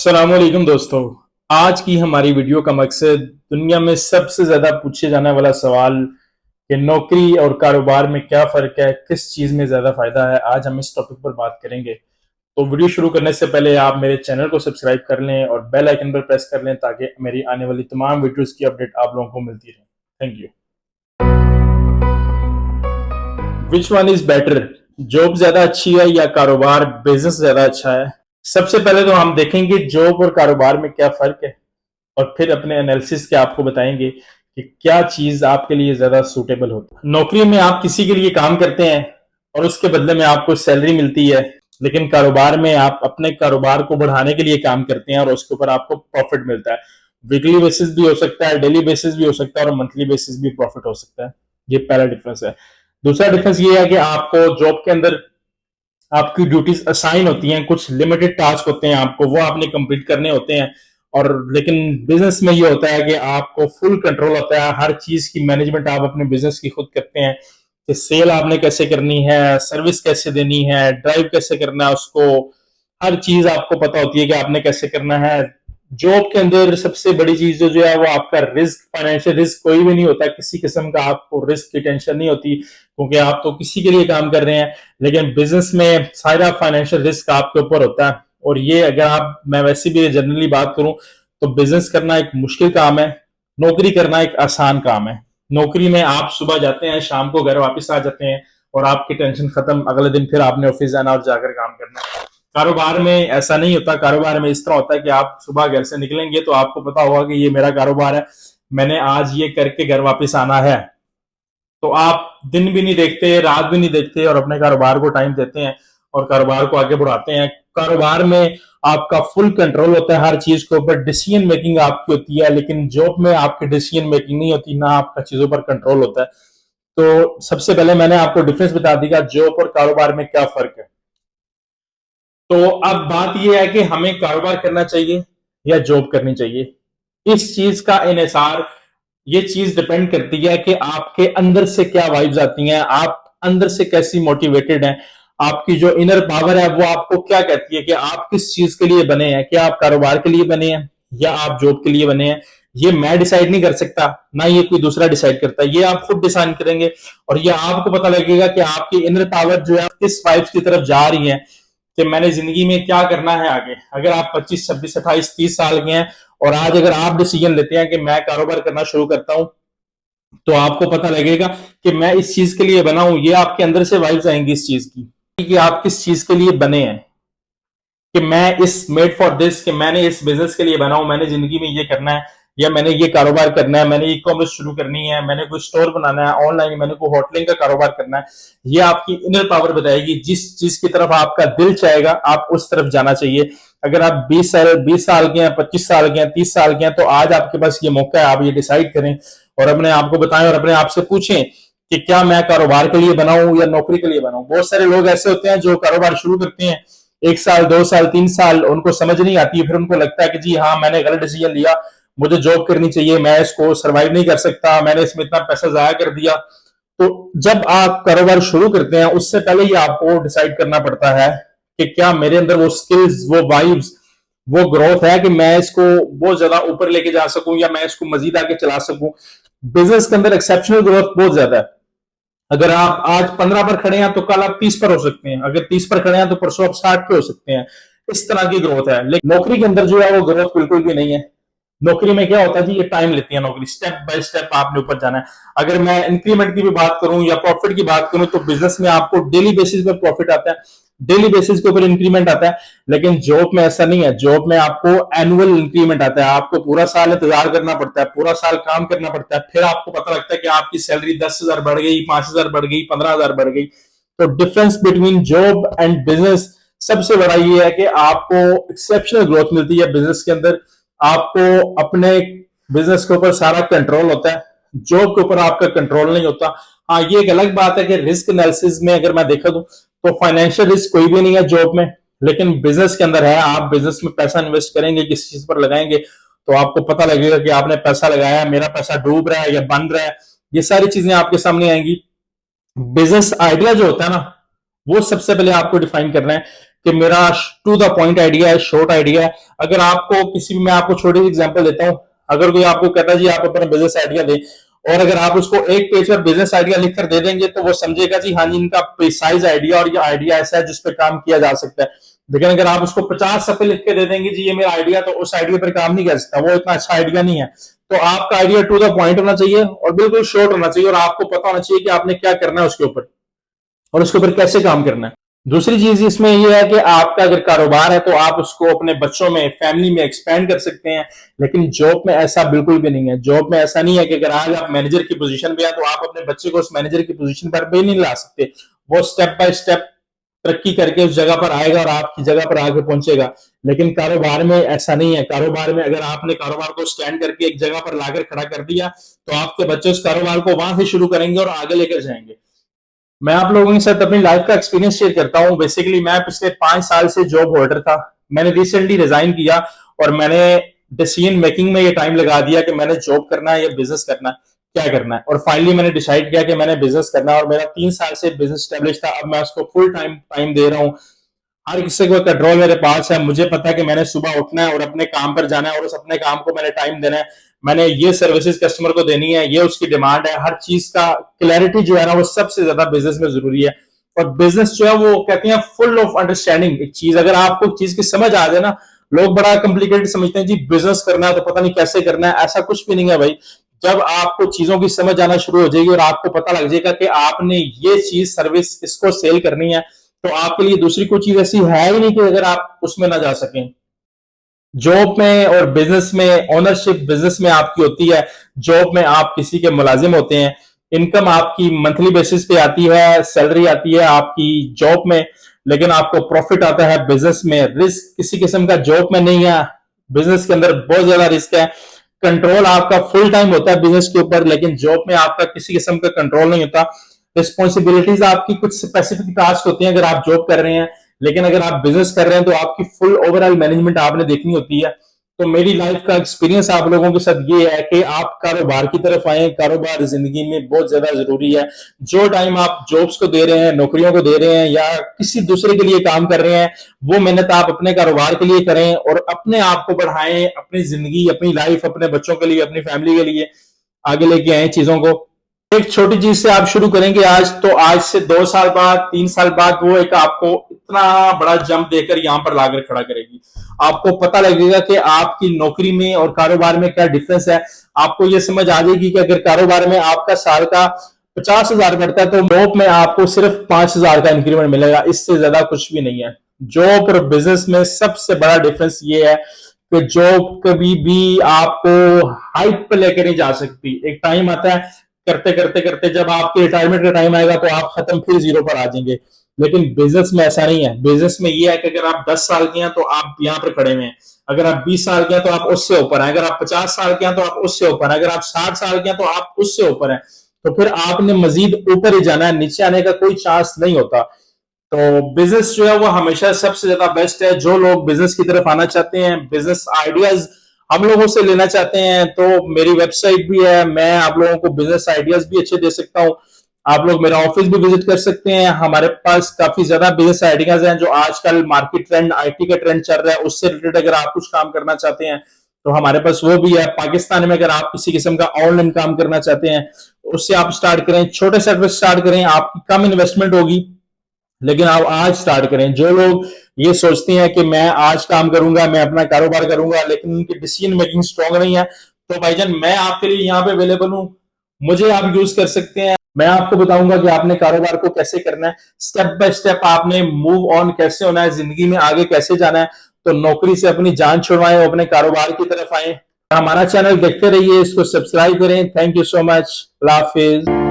अस्सलामुअलैकुम दोस्तों। आज की हमारी वीडियो का मकसद दुनिया में सबसे ज्यादा पूछे जाने वाला सवाल कि नौकरी और कारोबार में क्या फर्क है, किस चीज में ज्यादा फायदा है, आज हम इस टॉपिक पर बात करेंगे। तो वीडियो शुरू करने से पहले आप मेरे चैनल को सब्सक्राइब कर लें और बेल आइकन पर प्रेस कर लें ताकि मेरी आने वाली तमाम वीडियोस की अपडेट आप लोगों को मिलती रहे। Thank you. Which one is better, job ज्यादा अच्छी है या कारोबार बिजनेस ज्यादा अच्छा है? सबसे पहले तो हम देखेंगे जॉब और कारोबार में क्या फर्क है और फिर अपने एनालिसिस के आपको बताएंगे कि क्या चीज आपके लिए ज्यादा सूटेबल होती है। नौकरी में आप किसी के लिए काम करते हैं और उसके बदले में आपको सैलरी मिलती है, लेकिन कारोबार में आप अपने कारोबार को बढ़ाने के लिए काम करते हैं और उसके ऊपर आपको प्रॉफिट मिलता है। वीकली बेसिस भी हो सकता है, डेली बेसिस भी हो सकता है और मंथली बेसिस भी प्रॉफिट हो सकता है। ये पहला डिफरेंस है। दूसरा डिफरेंस ये है कि आपको जॉब के अंदर आपकी ड्यूटीज असाइन होती हैं, कुछ लिमिटेड टास्क होते हैं, आपको वो आपने कंप्लीट करने होते हैं। और लेकिन बिजनेस में ये होता है कि आपको फुल कंट्रोल होता है, हर चीज की मैनेजमेंट आप अपने बिजनेस की खुद करते हैं कि सेल आपने कैसे करनी है, सर्विस कैसे देनी है, ड्राइव कैसे करना है उसको, हर चीज आपको पता होती है कि आपने कैसे करना है। जॉब के अंदर सबसे बड़ी चीज जो है वो आपका रिस्क, फाइनेंशियल रिस्क कोई भी नहीं होता, किसी किस्म का आपको रिस्क की टेंशन नहीं होती क्योंकि आप तो किसी के लिए काम कर रहे हैं। लेकिन बिजनेस में सारा फाइनेंशियल रिस्क आपके ऊपर होता है और ये अगर मैं वैसे भी जनरली बात करूं तो बिजनेस करना एक मुश्किल काम है, नौकरी करना एक आसान काम है। नौकरी में आप सुबह जाते हैं, शाम को घर वापस आ जाते हैं और आपकी टेंशन खत्म, अगले दिन फिर आपने ऑफिस जाना और जाकर काम करना। कारोबार में ऐसा नहीं होता। कारोबार में इस तरह होता है कि आप सुबह घर से निकलेंगे तो आपको पता होगा कि ये मेरा कारोबार है, मैंने आज ये करके घर वापस आना है। तो आप दिन भी नहीं देखते, रात भी नहीं देखते और अपने कारोबार को टाइम देते हैं और कारोबार को आगे बढ़ाते हैं। कारोबार में आपका फुल कंट्रोल होता है हर चीज के ऊपर, डिसीजन मेकिंग आपकी होती है, लेकिन जॉब में आपकी डिसीजन मेकिंग नहीं होती, ना आपका चीजों पर कंट्रोल होता है। तो सबसे पहले मैंने आपको डिफरेंस बता दिया जॉब और कारोबार में क्या फर्क है। तो अब बात यह है कि हमें कारोबार करना चाहिए या जॉब करनी चाहिए। इस चीज का इन्हिसार ये चीज डिपेंड करती है कि आपके अंदर से क्या वाइब्स आती हैं, आप अंदर से कैसी मोटिवेटेड हैं, आपकी जो इनर पावर है वो आपको क्या कहती है कि आप किस चीज के लिए बने हैं। क्या आप कारोबार के लिए बने हैं या आप जॉब के लिए बने हैं? ये मैं डिसाइड नहीं कर सकता, ना ये कोई दूसरा डिसाइड करता है, ये आप खुद डिसाइड करेंगे और ये आपको पता लगेगा कि आपकी इनर पावर जो है किस वाइब्स की तरफ जा रही है कि मैंने जिंदगी में क्या करना है आगे। अगर आप 25, 26, 28, 30 साल के हैं और आज अगर आप डिसीजन लेते हैं कि मैं कारोबार करना शुरू करता हूं, तो आपको पता लगेगा कि मैं इस चीज के लिए बना हूं। ये आपके अंदर से वाइब्स आएंगी इस चीज की कि आप किस चीज के लिए बने हैं, कि मैं इस मेड फॉर दिस, कि मैंने इस बिजनेस के लिए बना हूं, मैंने जिंदगी में ये करना है या मैंने ये कारोबार करना है, मैंने ई कॉमर्स शुरू करनी है, मैंने कोई स्टोर बनाना है ऑनलाइन, मैंने कोई होटलिंग का कारोबार करना है। ये आपकी इनर पावर बताएगी, जिस चीज की तरफ आपका दिल चाहेगा आप उस तरफ जाना चाहिए। अगर आप 20 साल के हैं, 25 साल के हैं, 30 साल के हैं, तो आज आपके पास ये मौका है, आप ये डिसाइड करें और अपने आप को बताएं और अपने आप से पूछें कि क्या मैं कारोबार के लिए बनाऊं या नौकरी के लिए बनाऊं। बहुत सारे लोग ऐसे होते हैं जो कारोबार शुरू करते हैं, 1 साल, 2 साल, 3 साल उनको समझ नहीं आती है, फिर उनको लगता है कि जी हाँ मैंने गलत डिसीजन लिया, मुझे जॉब करनी चाहिए, मैं इसको सरवाइव नहीं कर सकता, मैंने इसमें इतना पैसा जाया कर दिया। तो जब आप कारोबार शुरू करते हैं उससे पहले ही आपको डिसाइड करना पड़ता है कि क्या मेरे अंदर वो स्किल्स, वो वाइब्स, वो ग्रोथ है कि मैं इसको बहुत ज्यादा ऊपर लेके जा सकूं या मैं इसको मजीद आगे चला सकूं। बिजनेस के अंदर एक्सेप्शनल ग्रोथ बहुत ज्यादा है। अगर आप आज 15 पर खड़े हैं तो कल आप 30 पर हो सकते हैं, अगर 30 पर खड़े हैं तो परसों आप 60 पे हो सकते हैं। इस तरह की ग्रोथ है। लेकिन नौकरी के अंदर जो है वो ग्रोथ बिल्कुल भी नहीं है। नौकरी में क्या होता है जी, ये टाइम लेती है नौकरी, स्टेप बाय स्टेप आपने ऊपर जाना है। अगर मैं इंक्रीमेंट की भी बात करूं या प्रॉफिट की बात करूं तो बिजनेस में आपको डेली बेसिस पर प्रॉफिट आता है, डेली बेसिस के ऊपर इंक्रीमेंट आता है। लेकिन जॉब में ऐसा नहीं है। जॉब में आपको एनुअल इंक्रीमेंट आता है, आपको पूरा साल इंतजार करना पड़ता है, पूरा साल काम करना पड़ता है, फिर आपको पता लगता है कि आपकी सैलरी 10,000 बढ़ गई, 5,000 बढ़ गई, 15,000 बढ़ गई। तो difference between job and business सबसे बड़ा ये है कि आपको एक्सेप्शनल ग्रोथ मिलती है बिजनेस के अंदर, आपको अपने बिजनेस के ऊपर सारा कंट्रोल होता है, जॉब के ऊपर आपका कंट्रोल नहीं होता। हाँ, ये एक अलग बात है कि रिस्क एनालिसिस में अगर मैं देखा दूं तो फाइनेंशियल रिस्क कोई भी नहीं है जॉब में, लेकिन बिजनेस के अंदर है। आप बिजनेस में पैसा इन्वेस्ट करेंगे, किसी चीज पर लगाएंगे तो आपको पता लगेगा कि आपने पैसा लगाया, मेरा पैसा डूब रहा है या बन रहा है, ये सारी चीजें आपके सामने आएंगी। बिजनेस आइडिया जो होता है ना, वो सबसे पहले आपको डिफाइन करना है कि मेरा टू द पॉइंट आइडिया है, शॉर्ट आइडिया है। अगर आपको किसी भी, मैं आपको छोटी सी एग्जांपल देता हूं, अगर कोई आपको कहता है जी आप अपना बिजनेस आइडिया दें, और अगर आप उसको एक पेज पर बिजनेस आइडिया लिखकर दे देंगे तो वो समझेगा जी हाँ जी इनका प्रिसाइज आइडिया और ये आइडिया ऐसा है जिस पर काम किया जा सकता है। लेकिन अगर आप उसको 50 सफे लिख के दे देंगे जी ये मेरा आइडिया, तो उस आइडिया पर काम नहीं कर सकता, वो इतना अच्छा आइडिया नहीं है। तो आपका आइडिया टू द पॉइंट होना चाहिए और बिल्कुल शॉर्ट होना चाहिए, और आपको पता होना चाहिए कि आपने क्या करना है उसके ऊपर और उसके ऊपर कैसे काम करना है। दूसरी चीज इसमें यह है कि आपका अगर कारोबार है तो आप उसको अपने बच्चों में, फैमिली में एक्सपेंड कर सकते हैं, लेकिन जॉब में ऐसा बिल्कुल भी नहीं है। जॉब में ऐसा नहीं है कि अगर आज आप मैनेजर की पोजीशन पे हैं तो आप अपने बच्चे को उस मैनेजर की पोजीशन पर भी नहीं ला सकते। वो स्टेप बाय स्टेप तरक्की करके उस जगह पर आएगा और आपकी जगह पर आके पहुंचेगा। लेकिन कारोबार में ऐसा नहीं है। कारोबार में अगर आपने कारोबार को स्टैंड करके एक जगह पर लाकर खड़ा कर दिया तो आपके बच्चे उस कारोबार को वहां से शुरू करेंगे और आगे लेकर जाएंगे। मैं आप लोगों के साथ अपनी लाइफ का एक्सपीरियंस शेयर करता हूं। बेसिकली मैं पिछले 5 साल से जॉब होल्डर था। मैंने रिसेंटली रिजाइन किया और मैंने डिसीजन मेकिंग में ये टाइम लगा दिया कि मैंने जॉब करना है या बिजनेस करना है, क्या करना है। और फाइनली मैंने डिसाइड किया कि मैंने बिजनेस करना है, और मेरा 3 साल से बिजनेस स्टेब्लिश था। अब मैं उसको फुल टाइम दे रहा हूँ। हर किसी को कंट्रोल मेरे पास है। मुझे पता है कि मैंने सुबह उठना है और अपने काम पर जाना है, और उस अपने काम को मैंने टाइम देना है। मैंने ये सर्विसेज कस्टमर को देनी है, ये उसकी डिमांड है। हर चीज का क्लैरिटी जो है ना वो सबसे ज्यादा बिजनेस में जरूरी है। और बिजनेस जो है वो कहते हैं फुल ऑफ अंडरस्टैंडिंग। एक चीज अगर आपको चीज की समझ आ जाए ना, लोग बड़ा कॉम्प्लिकेटेड समझते हैं जी बिजनेस करना है तो पता नहीं कैसे करना है। ऐसा कुछ भी नहीं है भाई। जब आपको चीजों की समझ आना शुरू हो जाएगी और आपको पता लग जाएगा कि आपने ये चीज, सर्विस इसको सेल करनी है, तो आपके लिए दूसरी कोई चीज ऐसी है ही नहीं कि अगर आप उसमें ना जा सकें। जॉब में और बिजनेस में ओनरशिप बिजनेस में आपकी होती है। जॉब में आप किसी के मुलाजिम होते हैं। इनकम आपकी मंथली बेसिस पे आती है, सैलरी आती है आपकी जॉब में, लेकिन आपको प्रॉफिट आता है बिजनेस में। रिस्क किसी किस्म का जॉब में नहीं है। बिजनेस के अंदर बहुत ज्यादा रिस्क है। कंट्रोल आपका फुल टाइम होता है बिजनेस के ऊपर, लेकिन जॉब में आपका किसी किस्म का कंट्रोल नहीं होता। रिस्पॉन्सिबिलिटीज आपकी कुछ स्पेसिफिक टास्क होती हैं अगर आप जॉब कर रहे हैं, लेकिन अगर आप बिजनेस कर रहे हैं तो आपकी फुल ओवरऑल मैनेजमेंट आपने देखनी होती है। तो मेरी लाइफ का एक्सपीरियंस आप लोगों के साथ ये है कि आप कारोबार की तरफ आए। कारोबार जिंदगी में बहुत ज्यादा जरूरी है। जो टाइम आप जॉब्स को दे रहे हैं, नौकरियों को दे रहे हैं या किसी दूसरे के लिए काम कर रहे हैं, वो मेहनत आप अपने कारोबार के लिए करें और अपने आप को बढ़ाएं, अपनी जिंदगी, अपनी लाइफ, अपने बच्चों के लिए, अपनी फैमिली के लिए आगे लेके आए चीजों को। एक छोटी चीज से आप शुरू करेंगे आज, तो आज से 2 साल बाद, 3 साल बाद वो एक आपको इतना बड़ा जंप देकर यहां पर लाकर खड़ा करेगी। आपको पता लगेगा कि आपकी नौकरी में और कारोबार में क्या डिफरेंस है। आपको ये समझ आ जाएगी कि अगर कारोबार में आपका साल का 50,000 बढ़ता है तो जॉब में आपको सिर्फ 5,000 का इंक्रीमेंट मिलेगा। इससे ज्यादा कुछ भी नहीं है। जॉब और बिजनेस में सबसे बड़ा डिफरेंस ये है कि जॉब कभी भी आपको हाइट पे लेकर नहीं जा सकती। एक टाइम आता है करते करते करते जब आपके रिटायरमेंट का टाइम आएगा तो आप खत्म, फिर जीरो पर आ जाएंगे। लेकिन बिजनेस में ऐसा नहीं है। बिजनेस में ये है कि अगर आप 10 साल के हैं तो आप यहाँ पर खड़े हुए हैं। अगर आप 20 साल के हैं तो आप उससे ऊपर हैं। अगर आप 50 साल के हैं तो आप उससे ऊपर हैं। अगर आप 60 साल के हैं तो आप उससे ऊपर हैं। तो फिर आपने मजीद ऊपर ही जाना है, नीचे आने का कोई चांस नहीं होता। तो बिजनेस जो है वो हमेशा सबसे ज्यादा बेस्ट है। जो लोग बिजनेस की तरफ आना चाहते हैं, बिजनेस आइडियाज हम लोगों से लेना चाहते हैं, तो मेरी वेबसाइट भी है। मैं आप लोगों को बिजनेस आइडियाज भी अच्छे दे सकता हूँ। आप लोग मेरा ऑफिस भी विजिट कर सकते हैं। हमारे पास काफी ज्यादा बिजनेस आइडियाज हैं जो आजकल मार्केट ट्रेंड, आईटी का ट्रेंड चल रहा है, उससे रिलेटेड अगर आप कुछ काम करना चाहते हैं तो हमारे पास वो भी है। पाकिस्तान में अगर आप किसी किस्म का ऑनलाइन काम करना चाहते हैं, उससे आप स्टार्ट करें, छोटे सेट स्टार्ट करें, आपकी कम इन्वेस्टमेंट होगी, लेकिन आप आज स्टार्ट करें। जो लोग ये सोचते हैं कि मैं आज काम करूंगा, मैं अपना कारोबार करूंगा, लेकिन उनकी डिसीजन मेकिंग स्ट्रांग नहीं है, तो भाईजान मैं आपके लिए यहाँ पे अवेलेबल हूँ। मुझे आप यूज कर सकते हैं। मैं आपको बताऊंगा कि आपने कारोबार को कैसे करना है, स्टेप बाय स्टेप आपने मूव ऑन कैसे होना है, जिंदगी में आगे कैसे जाना है। तो नौकरी से अपनी जान छुड़वाएं और अपने कारोबार की तरफ आए। हमारा चैनल देखते रहिए, इसको सब्सक्राइब करें। Thank you so much. Allah Hafiz.